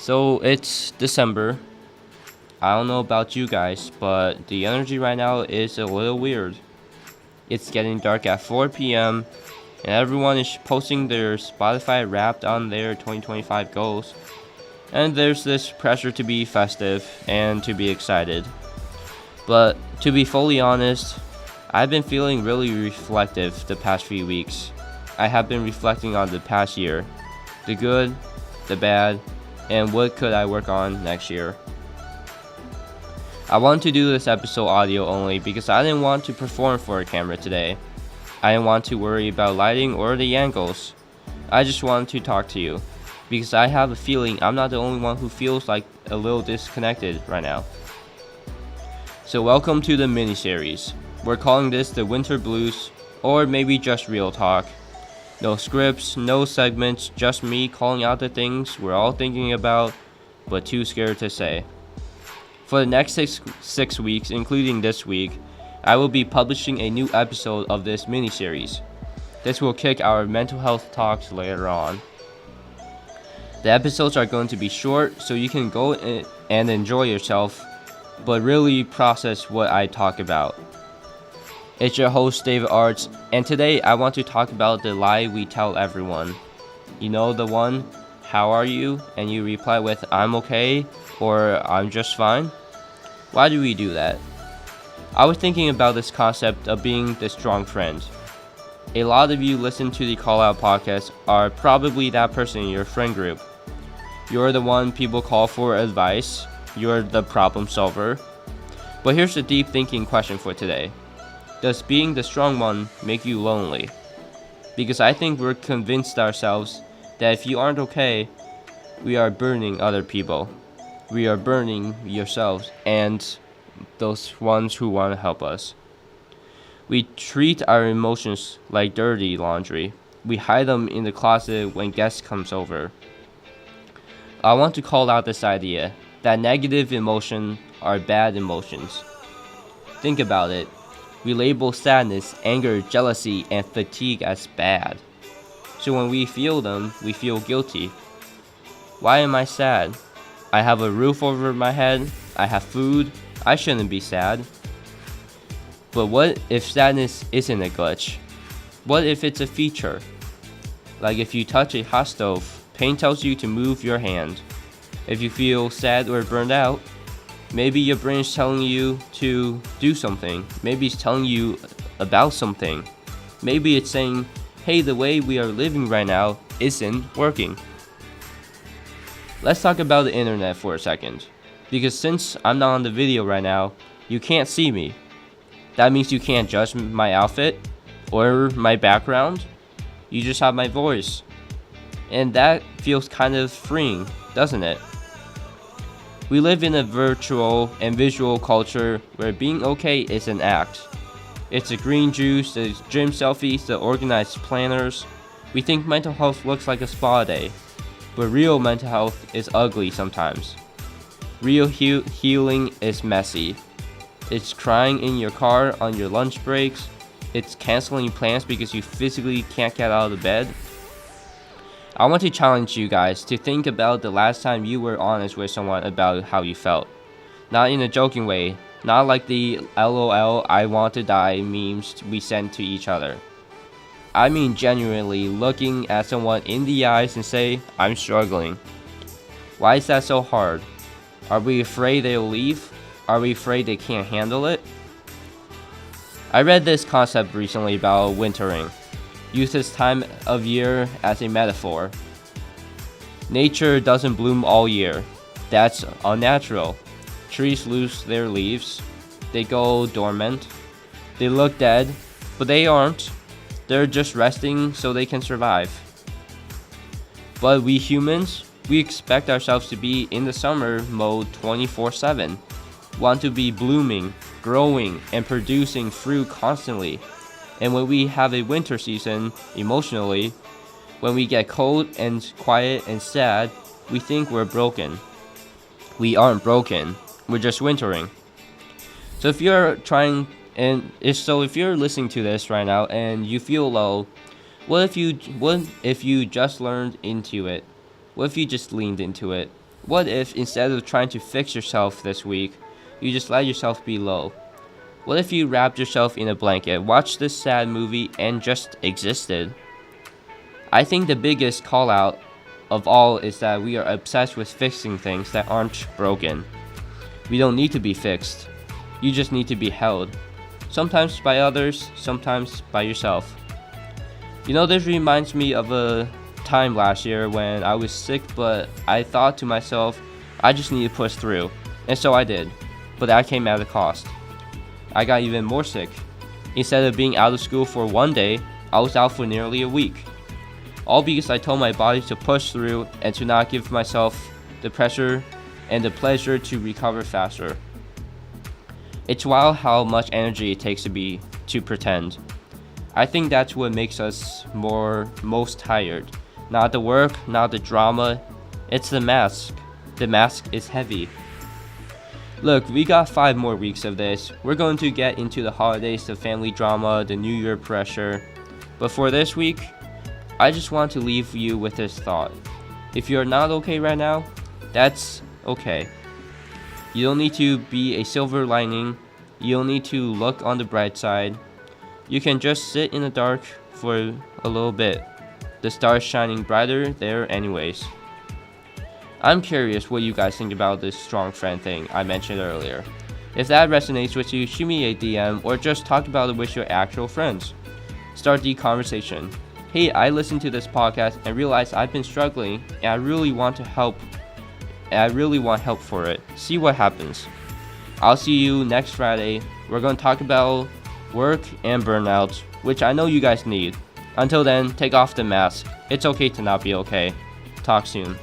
So it's December. I don't know about you guys, but the energy right now is a little weird. It's getting dark at 4 p.m., and everyone is posting their Spotify Wrapped on their 2025 goals. And there's this pressure to be festive and to be excited. But to be fully honest, I've been feeling really reflective the past few weeks. I have been reflecting on the past year, the good, the bad, and what could I work on next year. I wanted to do this episode audio only because I didn't want to perform for a camera today. I didn't want to worry about lighting or the angles. I just wanted to talk to you because I have a feeling I'm not the only one who feels like a little disconnected right now. So welcome to the mini-series. We're calling this the Winter Blues, or maybe just real talk. No scripts, no segments, just me calling out the things we're all thinking about, but too scared to say. For the next six weeks, including this week, I will be publishing a new episode of this mini-series. This will kick our mental health talks later on. The episodes are going to be short, so you can go and enjoy yourself, but really process what I talk about. It's your host, David Arts, and today I want to talk about the lie we tell everyone. You know the one, how are you? And you reply with, I'm okay, or I'm just fine. Why do we do that? I was thinking about this concept of being the strong friend. A lot of you listen to the Call Out podcast are probably that person in your friend group. You're the one people call for advice. You're the problem solver. But here's the deep thinking question for today. Does being the strong one make you lonely? Because I think we're convinced ourselves that if you aren't okay, we are burning other people. We are burning yourselves and those ones who want to help us. We treat our emotions like dirty laundry. We hide them in the closet when guests comes over. I want to call out this idea that negative emotions are bad emotions. Think about it. We label sadness, anger, jealousy, and fatigue as bad. So when we feel them, we feel guilty. Why am I sad? I have a roof over my head. I have food. I shouldn't be sad. But what if sadness isn't a glitch? What if it's a feature? Like if you touch a hot stove, pain tells you to move your hand. If you feel sad or burned out, maybe your brain is telling you to do something. Maybe it's telling you about something. Maybe it's saying, hey, the way we are living right now isn't working. Let's talk about the internet for a second. Because since I'm not on the video right now, you can't see me. That means you can't judge my outfit or my background. You just have my voice. And that feels kind of freeing, doesn't it? We live in a virtual and visual culture where being okay is an act. It's the green juice, the gym selfies, the organized planners. We think mental health looks like a spa day, but real mental health is ugly sometimes. Real healing is messy. It's crying in your car on your lunch breaks. It's canceling plans because you physically can't get out of bed. I want to challenge you guys to think about the last time you were honest with someone about how you felt. Not in a joking way, not like the LOL I want to die memes we send to each other. I mean genuinely looking at someone in the eyes and say, I'm struggling. Why is that so hard? Are we afraid they'll leave? Are we afraid they can't handle it? I read this concept recently about wintering. Use this time of year as a metaphor. Nature doesn't bloom all year. That's unnatural. Trees lose their leaves. They go dormant. They look dead, but they aren't. They're just resting so they can survive. But we humans, we expect ourselves to be in the summer mode 24/7. Want to be blooming, growing, and producing fruit constantly. And when we have a winter season, emotionally, when we get cold and quiet and sad, we think we're broken. We aren't broken. We're just wintering. So if you're listening to this right now and you feel low, what if you just leaned into it? What if you just leaned into it? What if instead of trying to fix yourself this week, you just let yourself be low? What if you wrapped yourself in a blanket, watched this sad movie, and just existed? I think the biggest call out of all is that we are obsessed with fixing things that aren't broken. We don't need to be fixed. You just need to be held. Sometimes by others, sometimes by yourself. This reminds me of a time last year when I was sick, but I thought to myself, I just need to push through. And so I did. But that came at a cost. I got even more sick. Instead of being out of school for one day, I was out for nearly a week. All because I told my body to push through and to not give myself the pressure and the pleasure to recover faster. It's wild how much energy it takes to pretend. I think that's what makes us most tired. Not the work, not the drama, it's the mask. The mask is heavy. Look, we got 5 more weeks of this. We're going to get into the holidays, the family drama, the New Year pressure. But for this week, I just want to leave you with this thought. If you're not okay right now, that's okay. You don't need to be a silver lining. You don't need to look on the bright side. You can just sit in the dark for a little bit. The stars shining brighter there anyways. I'm curious what you guys think about this strong friend thing I mentioned earlier. If that resonates with you, shoot me a DM or just talk about it with your actual friends. Start the conversation. Hey, I listened to this podcast and realized I've been struggling and I really want help for it. See what happens. I'll see you next Friday. We're going to talk about work and burnout, which I know you guys need. Until then, take off the mask. It's okay to not be okay. Talk soon.